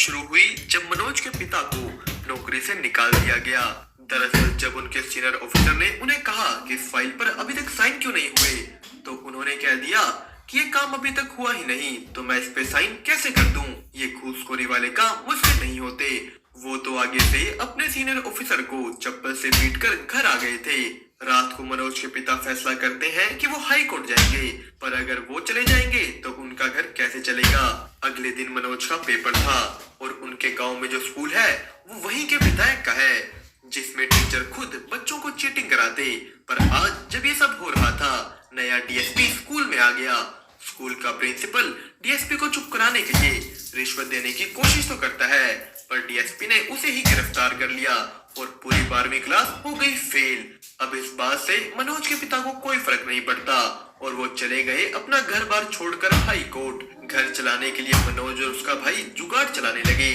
शुरू हुई जब मनोज के पिता को नौकरी से निकाल दिया गया। दरअसल जब उनके सीनियर ऑफिसर ने उन्हें कहा कि इस फाइल पर अभी तक साइन क्यों नहीं हुए, तो उन्होंने कह दिया कि ये काम अभी तक हुआ ही नहीं, तो मैं इस पे साइन कैसे कर दूं? ये घूसखोरी वाले काम मुझसे नहीं होते। वो तो आगे से अपने सीनियर ऑफिसर को चप्पल से पीटकर घर आ गए थे। रात को मनोज के पिता फैसला करते हैं कि वो हाई कोर्ट जाएंगे, पर अगर वो चले जाएंगे तो उनका घर कैसे चलेगा। अगले दिन मनोज का पेपर था और उनके गांव में जो स्कूल है वो वहीं के विधायक का है, जिसमें टीचर खुद बच्चों को चीटिंग कराते। पर आज जब ये सब हो रहा था, नया डीएसपी स्कूल में आ गया। स्कूल का प्रिंसिपल डीएसपी को चुप कराने के लिए रिश्वत देने की कोशिश तो करता है, पर डीएसपी ने उसे ही गिरफ्तार कर लिया और पूरी 12वीं क्लास हो गई फेल। अब इस बात से मनोज के पिता को कोई फर्क नहीं पड़ता और वो चले गए अपना घर बार छोड़कर हाई कोर्ट। घर चलाने के लिए मनोज और उसका भाई जुगाड़ चलाने लगे।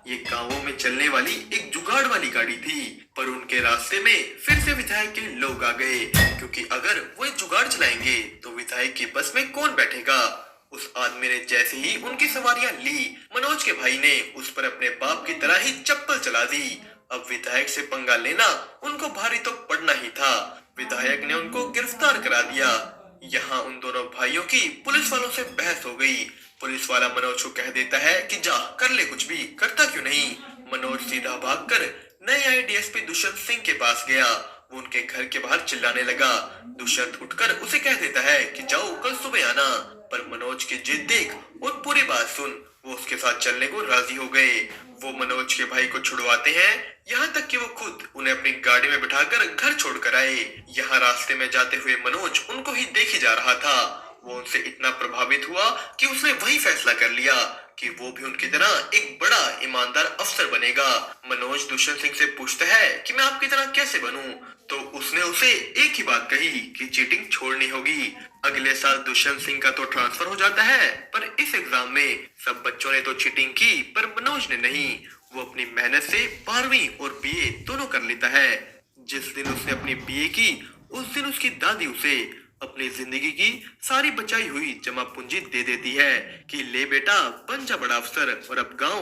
ये गांवों में चलने वाली एक जुगाड़ वाली गाड़ी थी, पर उनके रास्ते में फिर से विधायक के लोग आ गए, क्योंकि अगर वो जुगाड़ चलाएंगे तो विधायक की बस में कौन बैठेगा। उस आदमी ने जैसे ही उनकी सवारियां ली, मनोज के भाई ने उस पर अपने बाप की तरह ही चप्पल चला दी। अब विधायक से पंगा लेना उनको भारी तो पड़ना ही था। विधायक ने उनको गिरफ्तार करा दिया। यहाँ उन दोनों भाइयों की पुलिस वालों से बहस हो गई। पुलिस वाला मनोज को कह देता है कि जा कर ले, कुछ भी करता क्यों नहीं। मनोज सीधा भागकर नए आए डीएसपी दुष्यंत सिंह के पास गया। वो उनके घर के बाहर चिल्लाने लगा। दुष्यंत उठकर उसे कह देता है कि जाओ कल सुबह आना, पर मनोज की जिद देख और पूरी बात सुन वो उसके साथ चलने को राजी हो गए। वो मनोज के भाई को छुड़वाते हैं, यहाँ तक कि वो खुद उन्हें अपनी गाड़ी में बिठाकर घर छोड़कर आए। यहाँ रास्ते में जाते हुए मनोज उनको ही देखे जा रहा था। वो उनसे इतना प्रभावित हुआ कि उसने वही फैसला कर लिया कि वो भी उनकी तरह एक बड़ा ईमानदार अफसर बनेगा। मनोज दुष्यंत सिंह से पूछता है कि मैं आपकी तरह कैसे बनूं, तो उसने उसे एक ही बात कही कि चीटिंग छोड़नी होगी। अगले साल दुष्यंत सिंह का तो ट्रांसफर हो जाता है, पर इस एग्जाम में सब बच्चों ने तो चीटिंग की, पर मनोज ने नहीं। वो अपनी मेहनत से 12वीं और बीए दोनों कर लेता है। जिस दिन उसने अपनी बीए की, उस दिन उसकी दादी उसे अपनी जिंदगी की सारी बचाई हुई जमा पूंजी दे देती है कि ले बेटा बन जा बड़ा अफसर, और अब गांव